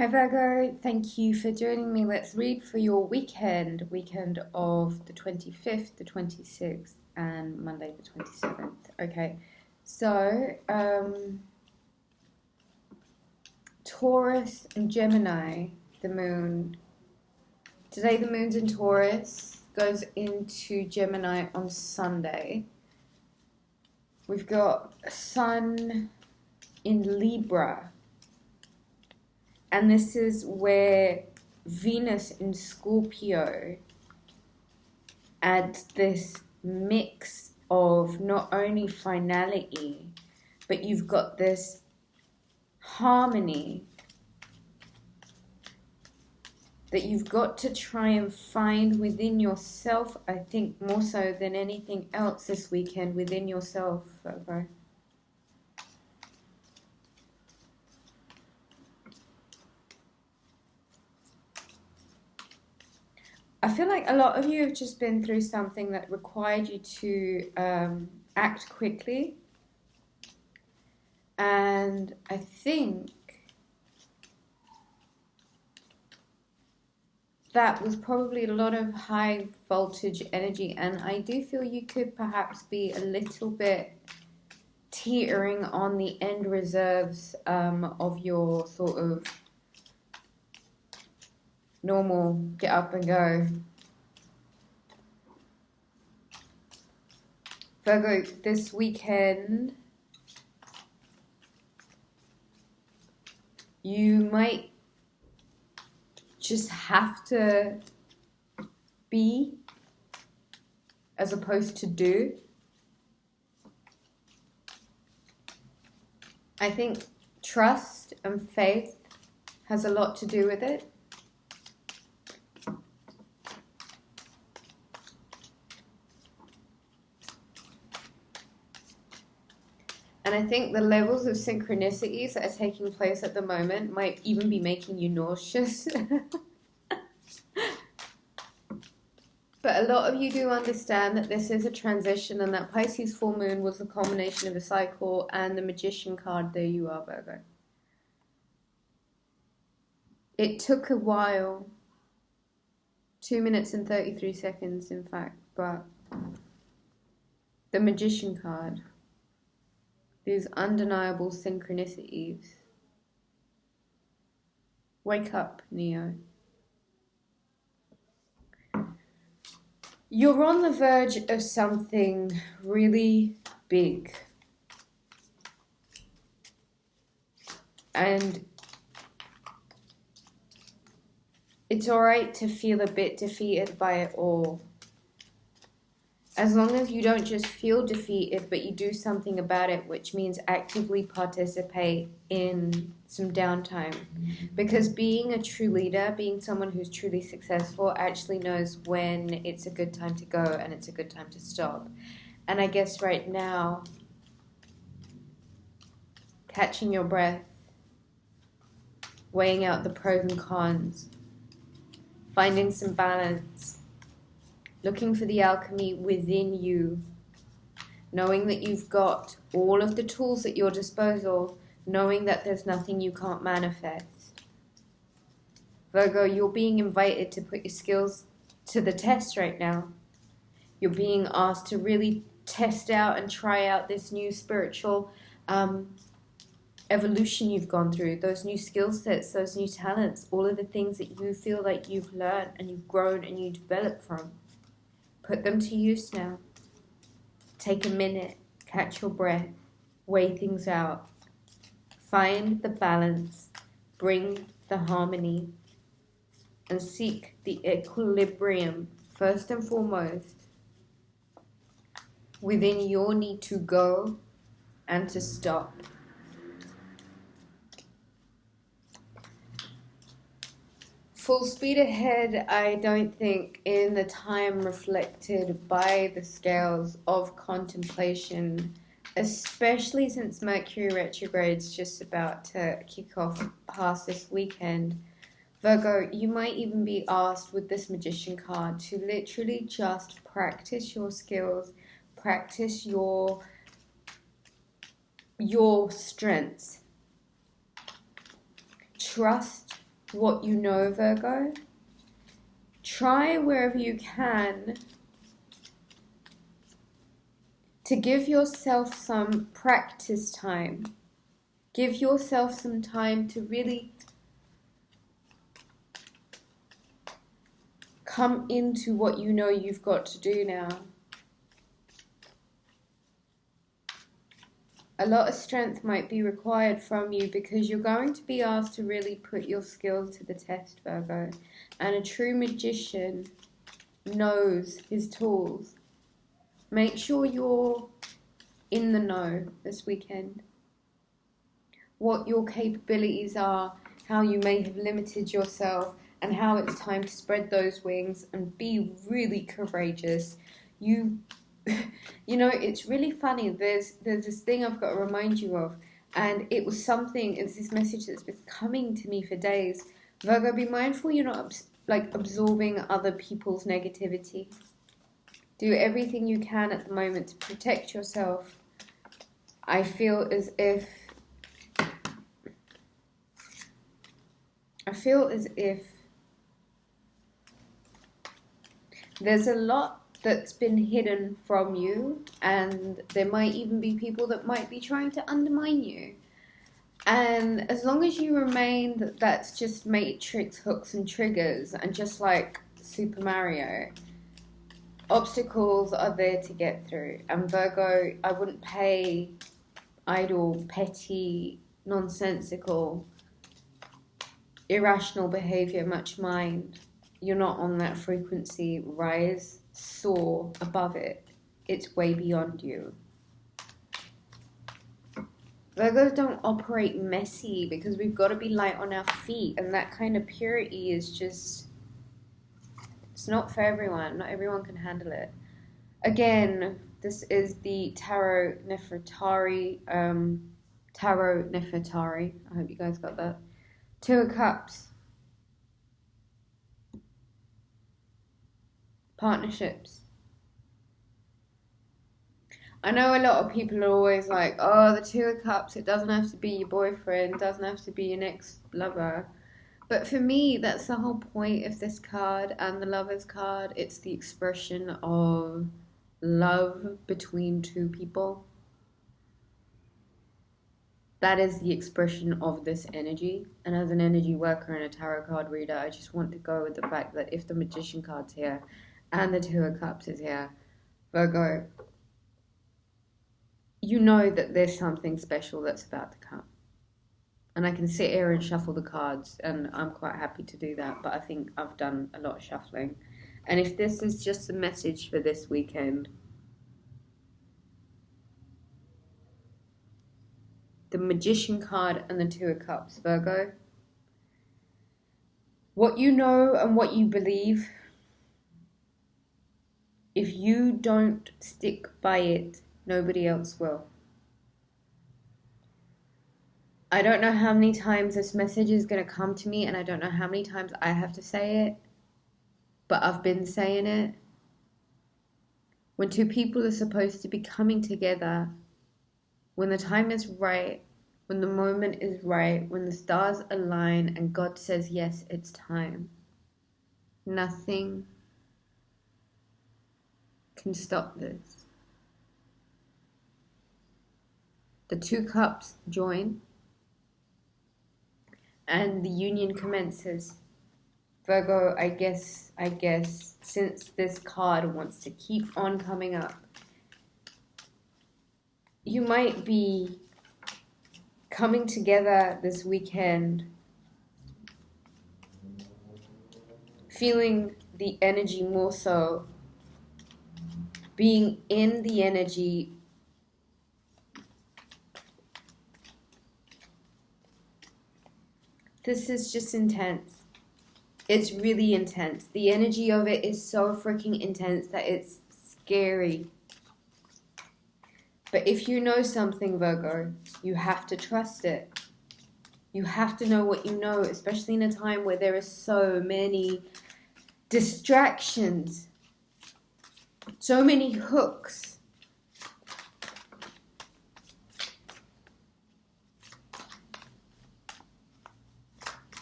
Hi Virgo, thank you for joining me. Let's read for your weekend of the 25th, the 26th, and Monday the 27th. Okay, so Taurus and Gemini, the moon. Today the moon's in Taurus, goes into Gemini on Sunday. We've got Sun in Libra. And this is where Venus in Scorpio adds this mix of not only finality, but you've got this harmony that you've got to try and find within yourself, I think more so than anything else this weekend, within yourself, Virgo. I feel like a lot of you have just been through something that required you to act quickly. And I think that was probably a lot of high voltage energy. And I do feel you could perhaps be a little bit teetering on the end reserves of your sort of normal get up and go. Virgo, this weekend you might just have to be as opposed to do. I think trust and faith has a lot to do with it. And I think the levels of synchronicities that are taking place at the moment might even be making you nauseous. But a lot of you do understand that this is a transition and that Pisces full moon was the culmination of a cycle, and the Magician card, there you are, Virgo. It took a while, 2 minutes and 33 seconds in fact, but the Magician card, these undeniable synchronicities. Wake up, Neo. You're on the verge of something really big. And it's alright to feel a bit defeated by it all. As long as you don't just feel defeated, but you do something about it, which means actively participate in some downtime. Because being a true leader, being someone who's truly successful, actually knows when it's a good time to go and it's a good time to stop. And I guess right now, catching your breath, weighing out the pros and cons, finding some balance, looking for the alchemy within you, knowing that you've got all of the tools at your disposal, knowing that there's nothing you can't manifest. Virgo, you're being invited to put your skills to the test right now. You're being asked to really test out and try out this new spiritual evolution you've gone through, those new skill sets, those new talents, all of the things that you feel like you've learned and you've grown and you developed from. Put them to use now. Take a minute, catch your breath, weigh things out. Find the balance, bring the harmony, and seek the equilibrium, first and foremost, within your need to go and to stop. Full speed ahead, I don't think, in the time reflected by the scales of contemplation, especially since Mercury retrograde's just about to kick off past this weekend. Virgo, you might even be asked with this Magician card to literally just practice your skills, practice your strengths. Trust what you know, Virgo. Try wherever you can to give yourself some practice time. Give yourself some time to really come into what you know you've got to do now. A lot of strength might be required from you because you're going to be asked to really put your skills to the test, Virgo. And a true magician knows his tools. Make sure you're in the know this weekend. What your capabilities are, how you may have limited yourself, and how it's time to spread those wings and be really courageous. You know, it's really funny. There's this thing I've got to remind you of, and it's this message that's been coming to me for days. Virgo, be mindful you're not absorbing other people's negativity. Do everything you can at the moment to protect yourself. I feel as if there's a lot that's been hidden from you, and there might even be people that might be trying to undermine you. And as long as you remain that's just matrix hooks and triggers, and just like Super Mario, obstacles are there to get through. And Virgo, I wouldn't pay idle, petty, nonsensical, irrational behavior much mind. You're not on that frequency. Rise, soar above it. It's way beyond you. Virgos don't operate messy because we've got to be light on our feet, and that kind of purity is just, it's not for everyone. Not everyone can handle it. Again, this is the Tarot Nefertari. I hope you guys got that. Two of Cups. Partnerships. I know a lot of people are always like, oh, the Two of Cups, it doesn't have to be your boyfriend, it doesn't have to be your next lover. But for me, that's the whole point of this card and the Lover's card. It's the expression of love between two people. That is the expression of this energy. And as an energy worker and a tarot card reader, I just want to go with the fact that if the Magician card's here and the Two of Cups is here, Virgo, you know that there's something special that's about to come. And I can sit here and shuffle the cards, and I'm quite happy to do that, but I think I've done a lot of shuffling. And if this is just a message for this weekend, the Magician card and the Two of Cups, Virgo, what you know and what you believe, if you don't stick by it, nobody else will. I don't know how many times this message is going to come to me, and I don't know how many times I have to say it, but I've been saying it. When two people are supposed to be coming together, when the time is right, when the moment is right, when the stars align and God says, yes, it's time, nothing can stop this. The Two Cups join and the union commences. Virgo, I guess, since this card wants to keep on coming up, you might be coming together this weekend, feeling the energy more so, being in the energy. This is just intense. It's really intense. The energy of it is so freaking intense that it's scary. But if you know something, Virgo, you have to trust it. You have to know what you know, especially in a time where there are so many distractions, so many hooks.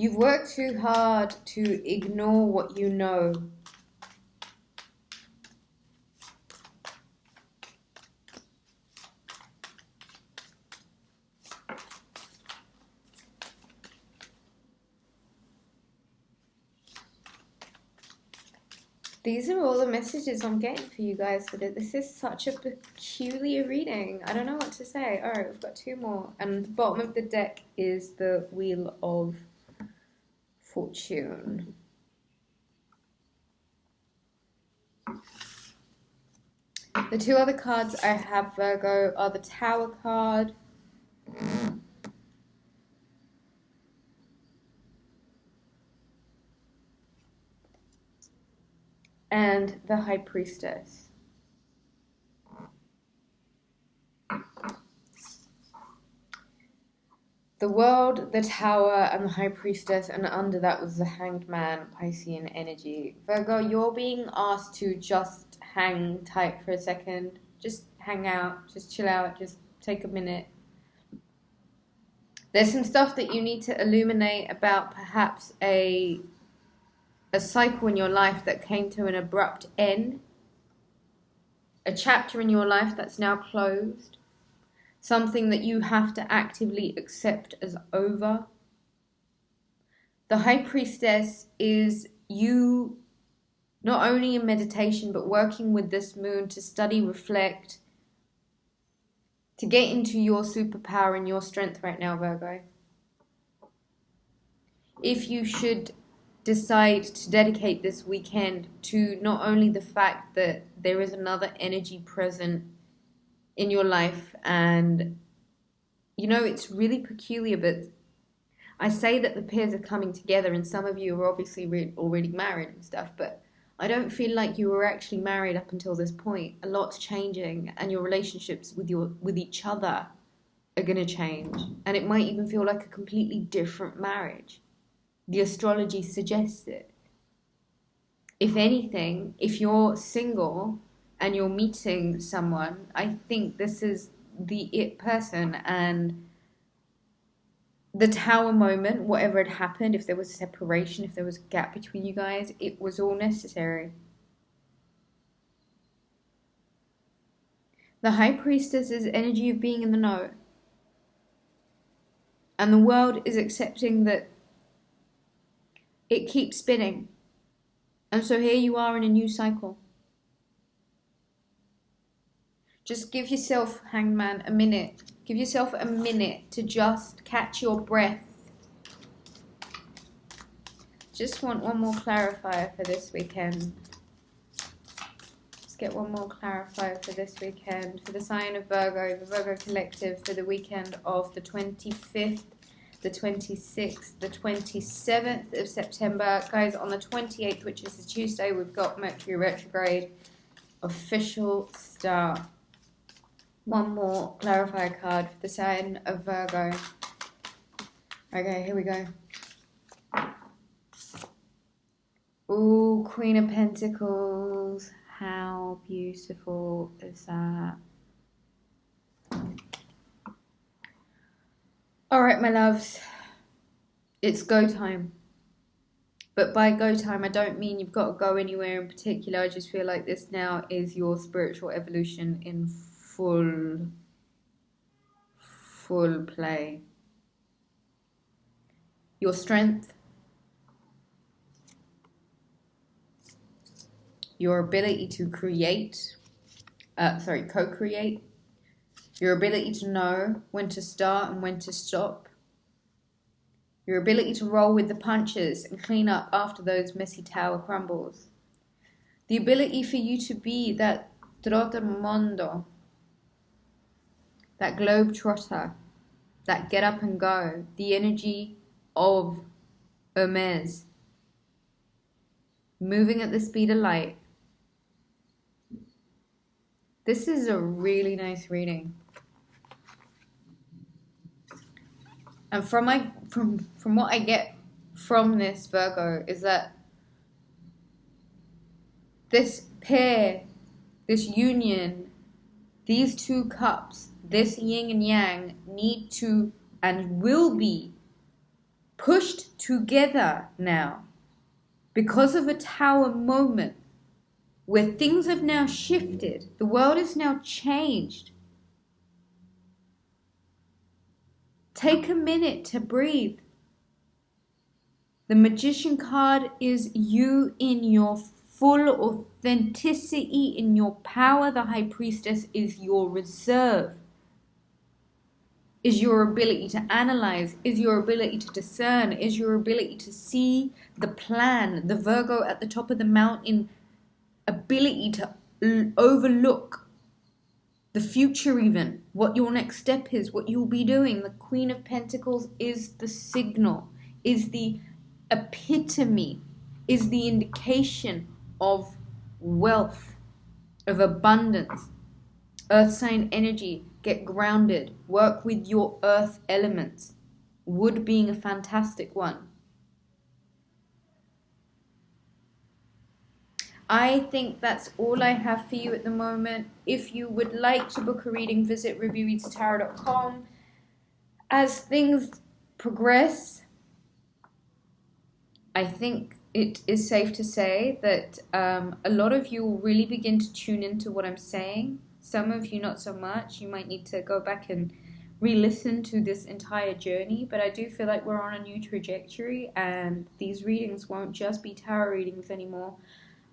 You've worked too hard to ignore what you know. These are all the messages I'm getting for you guys for this. This is such a peculiar reading. I don't know what to say. Alright, we've got 2 more. And the bottom of the deck is the Wheel of Fortune. The 2 other cards I have, Virgo, are the Tower card and the High Priestess. The World, the Tower, and the High Priestess, and under that was the Hanged Man, Piscean energy. Virgo, you're being asked to just hang tight for a second. Just hang out, just chill out, just take a minute. There's some stuff that you need to illuminate about perhaps a cycle in your life that came to an abrupt end. A chapter in your life that's now closed. Something that you have to actively accept as over. The High Priestess is you not only in meditation but working with this moon to study, reflect, to get into your superpower and your strength right now, Virgo. If you should decide to dedicate this weekend to not only the fact that there is another energy present in your life, and you know it's really peculiar, but I say that the pairs are coming together, and some of you are obviously already married and stuff, but I don't feel like you were actually married up until this point. A lot's changing, and your relationships with each other are going to change, and it might even feel like a completely different marriage. The astrology suggests it. If anything, if you're single and you're meeting someone, I think this is the it person, and the Tower moment, whatever had happened, if there was separation, if there was a gap between you guys, it was all necessary. The High Priestess is energy of being in the know. And the world is accepting that it keeps spinning. And so here you are in a new cycle. Just give yourself, Hanged Man, a minute. Give yourself a minute to just catch your breath. Just want one more clarifier for this weekend. Let's get one more clarifier for this weekend. For the sign of Virgo, the Virgo Collective, for the weekend of the 25th, the 26th, the 27th of September. Guys, on the 28th, which is a Tuesday, we've got Mercury retrograde. Official start. One more clarifier card for the sign of Virgo. Okay, here we go. Ooh, Queen of Pentacles. How beautiful is that? Alright, my loves. It's go time. But by go time, I don't mean you've got to go anywhere in particular. I just feel like this now is your spiritual evolution in full play. Your strength, your ability to create, co-create, your ability to know when to start and when to stop, your ability to roll with the punches and clean up after those messy tower crumbles, the ability for you to be that trotamundo, that globetrotter, that get up and go, the energy of Hermes, moving at the speed of light. This is a really nice reading. And from what I get from this, Virgo, is that this pair, this union, these 2 cups, this yin and yang need to and will be pushed together now because of a Tower moment where things have now shifted. The world is now changed. Take a minute to breathe. The Magician card is you in your full authenticity, in your power. The High Priestess is your reserve, is your ability to analyze, is your ability to discern, is your ability to see the plan. The Virgo at the top of the mountain, ability to overlook the future, even what your next step is, what you'll be doing. The Queen of Pentacles is the signal, is the epitome, is the indication of wealth, of abundance. Earth sign energy, get grounded, work with your earth elements, wood being a fantastic one. I think that's all I have for you at the moment. If you would like to book a reading, visit rubyreadstarot.com. As things progress, I think it is safe to say that a lot of you will really begin to tune into what I'm saying. Some of you not so much. You might need to go back and re-listen to this entire journey, but I do feel like we're on a new trajectory, and these readings won't just be tarot readings anymore.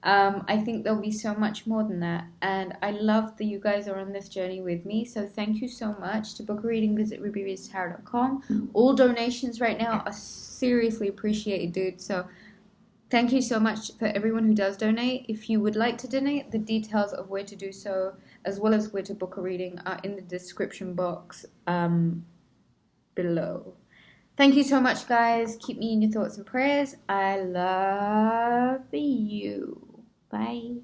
I think there'll be so much more than that, and I love that you guys are on this journey with me. So thank you so much. To book a reading, visit rubyreadstarot.com. All donations right now are seriously appreciated, dude. So thank you so much for everyone who does donate. If you would like to donate, the details of where to do so, as well as where to book a reading, are in the description box below. Thank you so much, guys. Keep me in your thoughts and prayers. I love you. Bye.